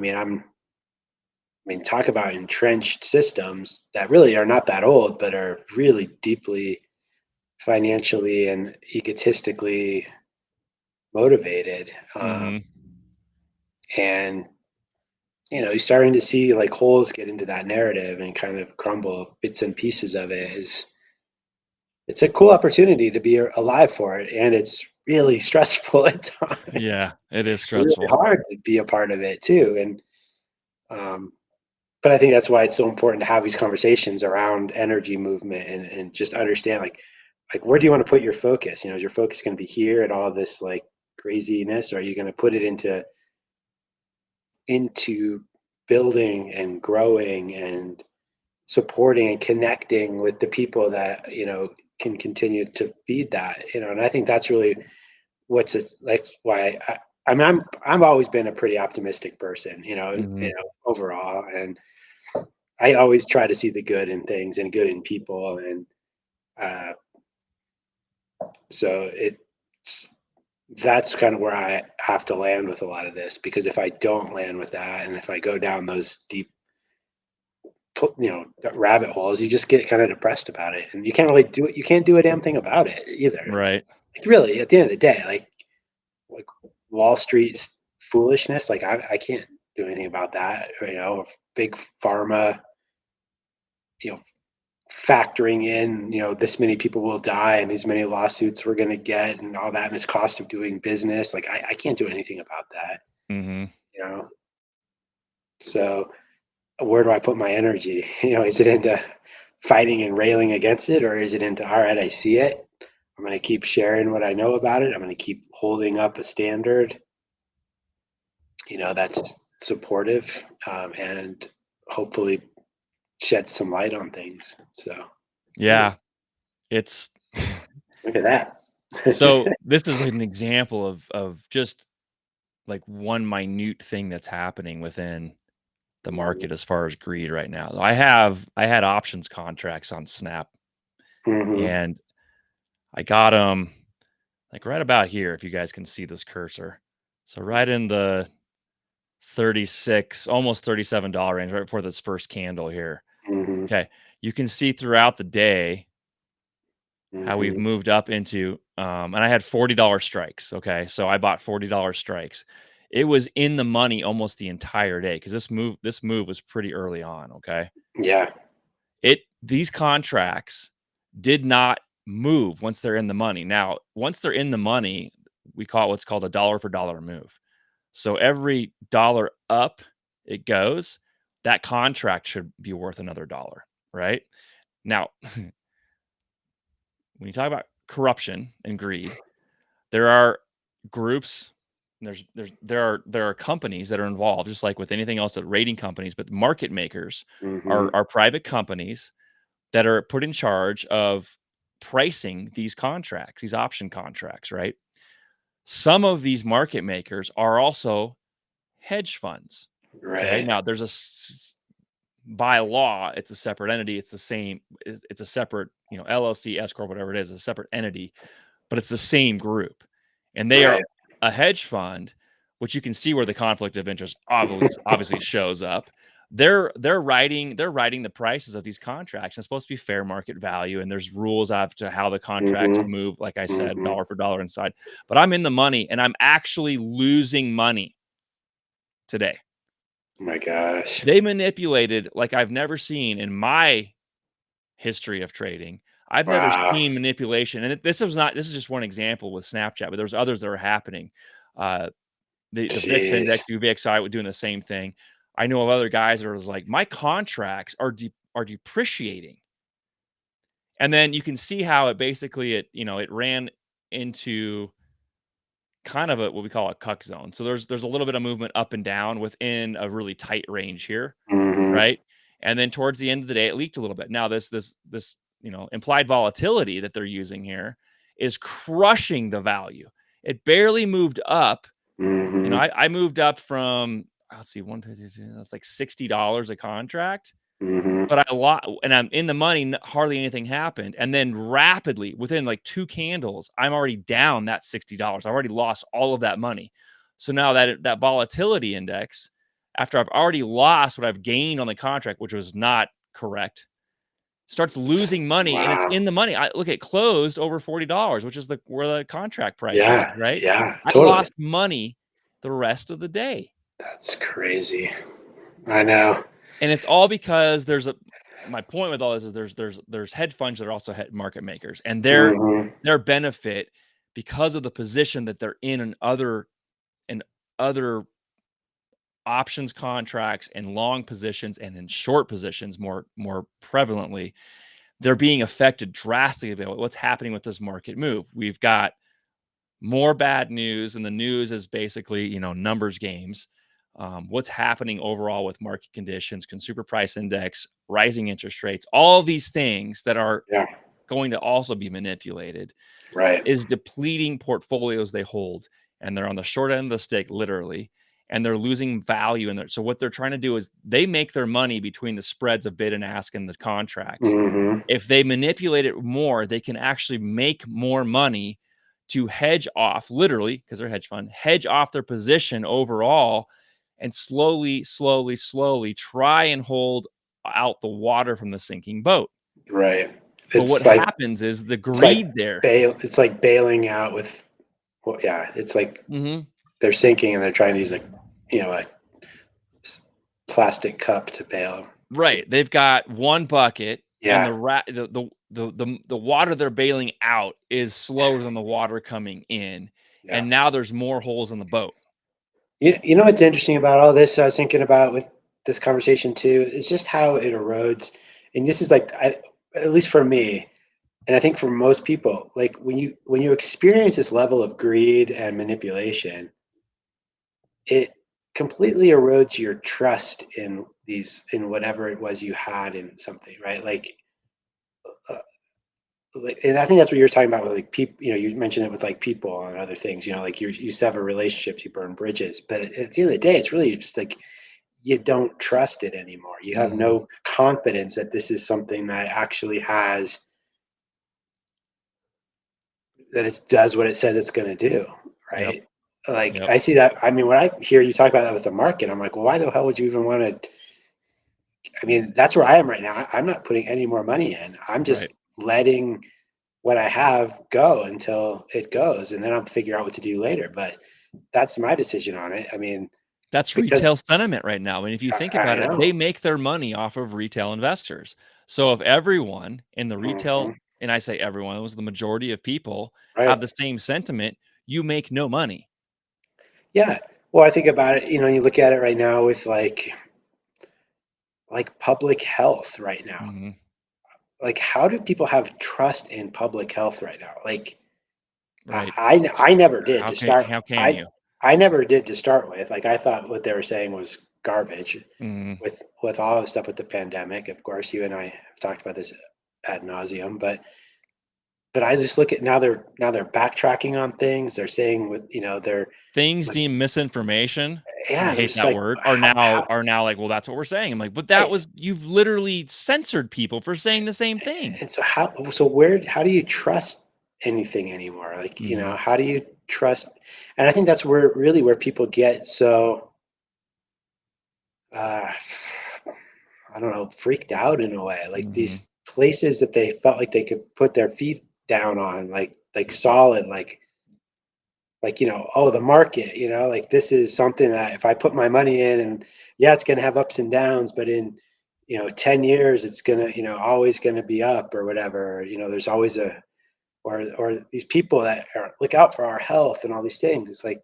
Talk about entrenched systems that really are not that old, but are really deeply financially and egotistically motivated. Mhm. And you're starting to see like holes get into that narrative and kind of crumble bits and pieces of it. Is It's a cool opportunity to be alive for it, and it's really stressful at times. Yeah, it is Really stressful. hard to be a part of it too. And um, but I think that's why it's so important to have these conversations around energy movement, and just understand like where do you want to put your focus? Is your focus going to be here at all this like craziness, or are you going to put it into building and growing and supporting and connecting with the people that can continue to feed that? And I think that's really that's why I've always been a pretty optimistic person, Mhm. overall, and I always try to see the good in things and good in people, and uh, so it's that's kind of where I have to land with a lot of this, because if I don't land with that, and if I go down those deep rabbit holes, you just get kind of depressed about it, and you can't do a damn thing about it either. Right. Like, really, at the end of the day, like Wall Street's foolishness, like I can't do anything about that. If big pharma, you know, factoring in, this many people will die and these many lawsuits we're going to get and all that, and its cost of doing business. Like, I can't do anything about that, Mhm. you know? So where do I put my energy? Is it into fighting and railing against it, or is it into, all right, I see it. I'm going to keep sharing what I know about it. I'm going to keep holding up a standard, that's supportive, and hopefully shed some light on things. So, yeah, Yeah, it's look at that. so this is an example of just, like, one minute thing that's happening within the Mhm, market as far as greed right now. I had options contracts on Snap, mhm, and I got them like, right about here, if you guys can see this cursor. So right in the 36, almost $37 range, right before this first candle here. mhm, Okay, you can see throughout the day how we've mhm. moved up into, and I had $40 strikes, okay? So I bought $40 strikes. It was in the money almost the entire day because this move was pretty early on, okay? Yeah. These contracts did not move once they're in the money. Now, once they're in the money, we call it what's called a dollar for dollar move. So every dollar up it goes, that contract should be worth another dollar, right? Now, when you talk about corruption and greed, there are groups, there are companies that are involved, just like with anything else, that rating companies, but the market makers Mhm. are private companies that are put in charge of pricing these contracts, these option contracts, right? Some of these market makers are also hedge funds. Okay. Right. Now by law, it's a separate entity. It's the same. It's a separate, LLC, S corp, whatever it is, a separate entity, but it's the same group, and they are Right. a hedge fund, which you can see where the conflict of interest obviously shows up. They're writing the prices of these contracts. And it's supposed to be fair market value, and there's rules as to how the contracts Mhm. move. Like I said, Mhm. dollar for dollar inside. But I'm in the money, and I'm actually losing money today. Oh my gosh. They manipulated like I've never seen in my history of trading. I've never Wow. seen manipulation, and this is just one example with Snapchat, but there's others that are happening. Uh, the VIX Jeez. index, VXI, were doing the same thing. I know of other guys that was like, my contracts are depreciating, And then you can see how it basically it ran into kind of a what we call a cuck zone. So there's a little bit of movement up and down within a really tight range here, Mhm. right? And then towards the end of the day, it leaked a little bit. Now this implied volatility that they're using here is crushing the value. It barely moved up. Mhm. I moved up from let's see, 152. That's like $60 a contract. Mhm. But and I'm in the money, hardly anything happened, and then rapidly, within, like, 2 candles, I'm already down that $60. I've already lost all of that money. So now that volatility index, after I've already lost what I've gained on the contract, which was not correct, starts losing money, and it's Wow. in the money. I look, it closed over $40, which is where the contract price was, Yeah, right? yeah, I totally. lost money the rest of the day. That's crazy. I know. And it's all because there's a my point with all this is there's hedge funds that are also market makers, and Mhm. their benefit because of the position that they're in other options contracts and long positions and in short positions more prevalently, they're being affected drastically by what's happening with this market move. We've got more bad news, and the news is basically numbers games. What's happening overall with market conditions, consumer price index, rising interest rates, all these things that are Yeah, going to also be manipulated right. is depleting portfolios they hold, and they're on the short end of the stick literally, and they're losing value in there. So what they're trying to do is they make their money between the spreads of bid and ask and the contracts. Mhm. If they manipulate it more, they can actually make more money to hedge off, literally, because they're a hedge fund, hedge off their position overall and slowly, slowly, slowly try and hold out the water from the sinking boat. Right. But what It's like happens is the it's like greed there. it's like bailing out with well, yeah, it's like Mhm. they're sinking and they're trying to use a s plastic cup to bail. To Right. They've got one bucket and yeah, the water they're bailing out is slower than the water coming in. yeah. And now there's more holes in the boat. You know what's interesting about all this, I was thinking about with this conversation too, is just how it erodes, and this is like at least for me, and I think for most people, like when you experience this level of greed and manipulation, it completely erodes your trust in whatever it was you had in something, right? Uh, and I think that's what you're talking about with like people. You mentioned it with like people and other things. Like you sever relationships, you burn bridges, but at the end of the day, it's really just like you don't trust it anymore. You have Mhm. no confidence that this is something that actually has that it does what it says it's going to do, Yep. right? Like Yep. I see that. I mean, when I hear you talk about that with the market, I'm like, well, why the hell would you even want to? I mean, that's where I am right now. I'm not putting any more money in. I'm Right. just letting what I have go until it goes, and then I'll figure out what to do later. But that's my decision on it. I mean, That's because retail sentiment right now. And if you think I about it, they know. make their money off of retail investors. So if everyone in the Hmm. retail, and I say everyone, it was the majority of people Right. have the same sentiment, you make no money. Yeah. Well, I think about it. You look at it right now with like public health right now. Mhm. Like, how do people have trust in public health right now? Like, Right. I never did How to can start. how can you? I never did to start with. Like, I thought what they were saying was garbage. Mhm. With all the stuff with the pandemic, of course, you and I have talked about this ad nauseum. But I just look at now they're backtracking on things. They're saying they're Things like, deemed misinformation, I yeah, and I'm hate just that like, word, are how now like, "Well, that's what we're saying." I'm like, "But that right. was you've literally censored people for saying the same thing." And how do you trust anything anymore? Like, Mhm. how do you trust? And I think that's where people get so uh I don't know, freaked out in a way. Like Mhm. these places that they felt like they could put their feet down on, like solid, like oh, the market, like this is something that if I put my money in, and yeah, it's going to have ups and downs, but in 10 years it's going to always going to be up or whatever. There's always a or these people that look out for our health and all these things. It's like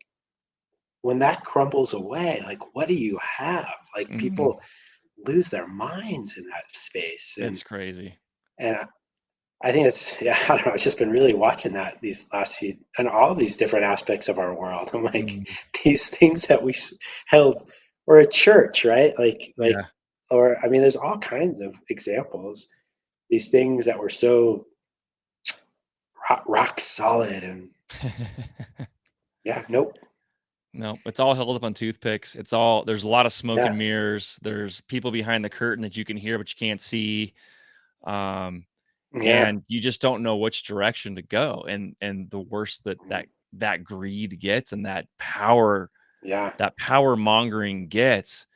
when that crumbles away, like what do you have? Like Mhm. people lose their minds in that space, and It's crazy. and I think it's yeah, I don't know. I've just been really watching that these last few and all these different aspects of our world. I'm like Mm, these things that held or a church, right? yeah. Or I mean, there's all kinds of examples. These things that were so rock solid and yeah, nope, No, it's all held up on toothpicks. It's all there's a lot of smoke yeah, and mirrors. There's people behind the curtain that you can hear, but you can't see. Um, yeah, and you just don't know which direction to go. And the worse mm, that greed gets and yeah, that power mongering gets,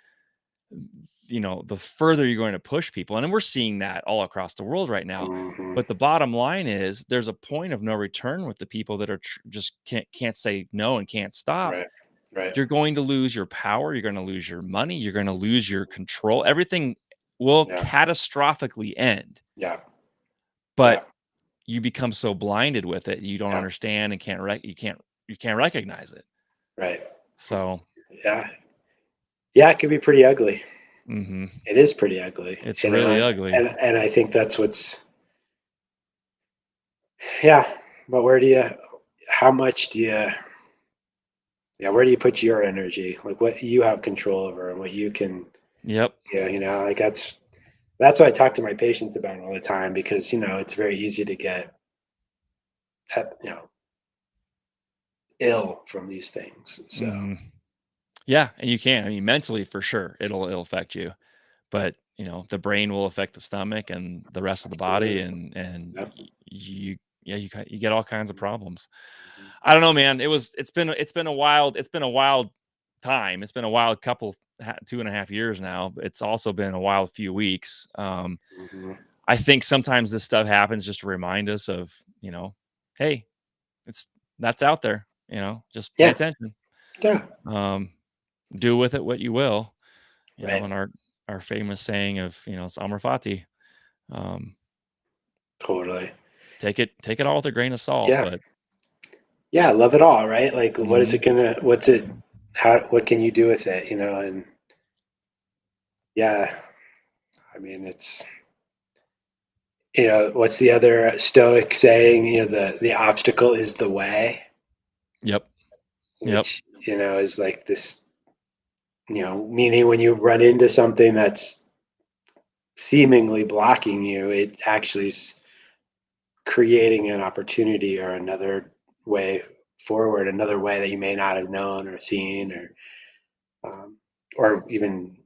the further you're going to push people. And we're seeing that all across the world right now. hmm, But the bottom line is there's a point of no return with the people that are just can't say no and can't stop. right, right, You're going to lose your power, you're gonna lose your money, you're gonna lose your control. Everything will yeah, catastrophically end, yeah, yeah, but you become so blinded with it, you don't yeah, understand and you can't recognize it. right, So, yeah, yeah. It can be pretty ugly. mhm, It is pretty ugly, it's really ugly. and I think that's what's yeah. But where do you? How much do you? Yeah, where do you put your energy? Like what you have control over and what you can. Yep. Yeah, like that's what I talk to my patients about all the time because it's very easy to get you know ill from these things. So Mhm. Yeah, and you can. I mean, mentally for sure, it'll affect you, but, the brain will affect the stomach and the rest of the body, absolutely, and yep. you yeah, you get all kinds of problems. Mhm. I don't know, man. It's been a wild time. It's been a wild couple 2.5 years now. But it's also been a wild few weeks. Mhm. I think sometimes this stuff happens just to remind us of, hey, it's that's out there. Just pay Yeah, attention. yeah, Um, do with it what you will. right, And our famous saying of it's Amr Fati. Um, totally. take it all with a grain of salt. Yeah, But yeah, love it all, right? Like, what is mhm, it gonna? What's it? How? What can you do with it? And yeah, I mean, it's what's the other Stoic saying? The obstacle is the way, yep, yep, which is like this. Meaning when you run into something that's seemingly blocking you, it actually is creating an opportunity or another way forward, another way that you may not have known or seen um, or even,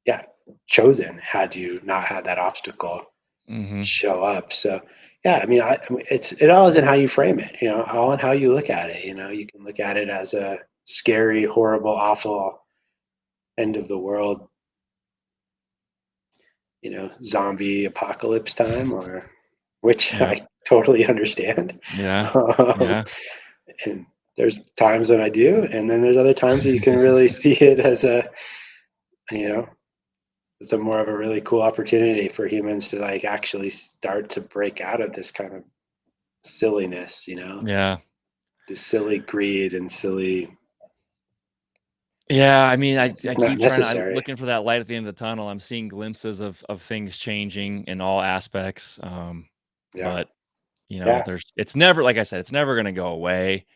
yeah, chosen had you not had that obstacle hmm show up. So, yeah, I mean, it all is in how you frame it, all in how you look at it. You can look at it as a scary, horrible, awful end of the world, zombie apocalypse time, or which yep, I totally understand. yeah, Um, yeah. and there's times when I do, and then there's other times where you can really see it as you know, it's a more of a really cool opportunity for humans to like actually start to break out of this kind of silliness, Yeah. this silly greed and silly. Yeah, I mean, It's I just not keep trying to I'm necessary. looking for that light at the end of the tunnel. I'm seeing glimpses of things changing in all aspects. Yeah, But, yeah, there's it's never like I said, it's never gonna go away.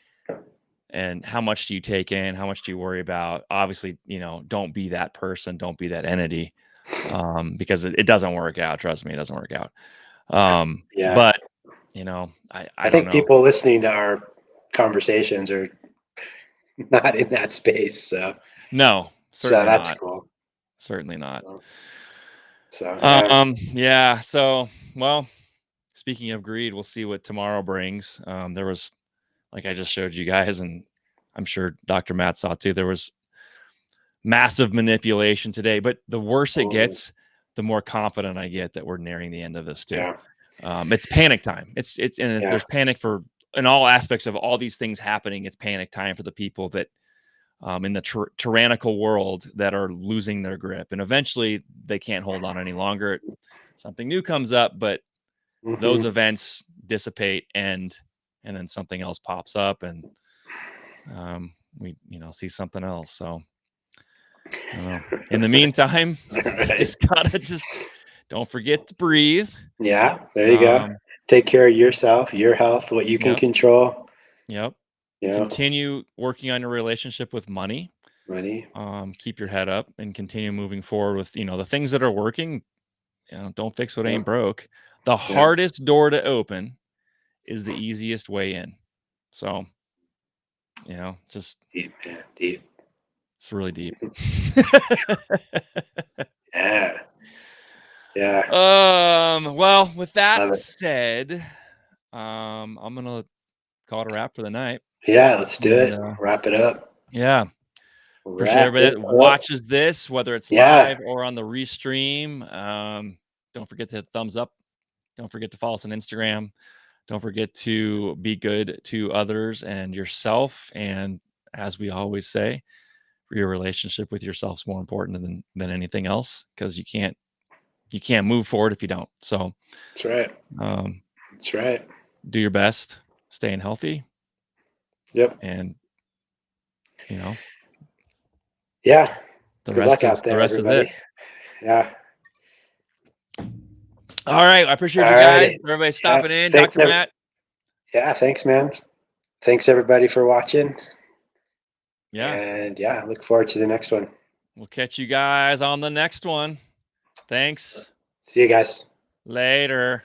And how much do you take in? How much do you worry about? Obviously, don't be that person, don't be that entity. Because it doesn't work out. Trust me, it doesn't work out. yeah. But, I I don't think know. people listening to our conversations are not in that space, No, so certainly that's not. cool. Certainly not. So yeah, Yeah, so, well, speaking of greed, we'll see what tomorrow brings. There was, like I just showed you guys, and I'm sure Dr. Matt saw too, there was massive manipulation today. But the worse it totally. gets, the more confident I get that we're nearing the end of this too. Yeah, It's panic time. And if yeah. there's panic for in all aspects of all these things happening, it's panic time for the people that in the tyrannical world that are losing their grip, and eventually they can't hold on any longer. Something new comes up, but those Hmm. events dissipate and then something else pops up, and we see something else. So I don't know. In the meantime, you Right. just gotta just don't forget to breathe. Yeah, there you go. um take care of yourself, your health, what you can Yep. control. Yep. You know, Continue working on your relationship with money. money. Keep your head up and continue moving forward with, the things that are working. Don't fix what Yeah, ain't broke. The yeah. hardest door to open is the easiest way in. So, just Deep, man, deep. it's really deep. Yeah, yeah. Well, with that Love it. said, I'm gonna call it a wrap for the night. Yeah, let's do And it. Wrap it up. yeah, appreciate Wrap everybody it that up. watches this, whether it's Yeah, live or on the restream. Don't forget to hit thumbs up. Don't forget to follow us on Instagram. Don't forget to be good to others and yourself. And as we always say, your relationship with yourself is more important than anything else, because you can't move forward if you don't. So that's right. um, That's right. do your best, staying healthy, Yep. and you know Yeah. the Good rest luck is out the there, rest is it. everybody. Yeah. All right, I appreciate All you guys. righty. Everybody Yeah. stopping in. Thanks. Dr. Matt. Yeah. Thanks, man. Thanks, everybody, for watching. Yeah, And yeah, look forward to the next one. we'll catch you guys on the next one. Thanks. See you guys. Later.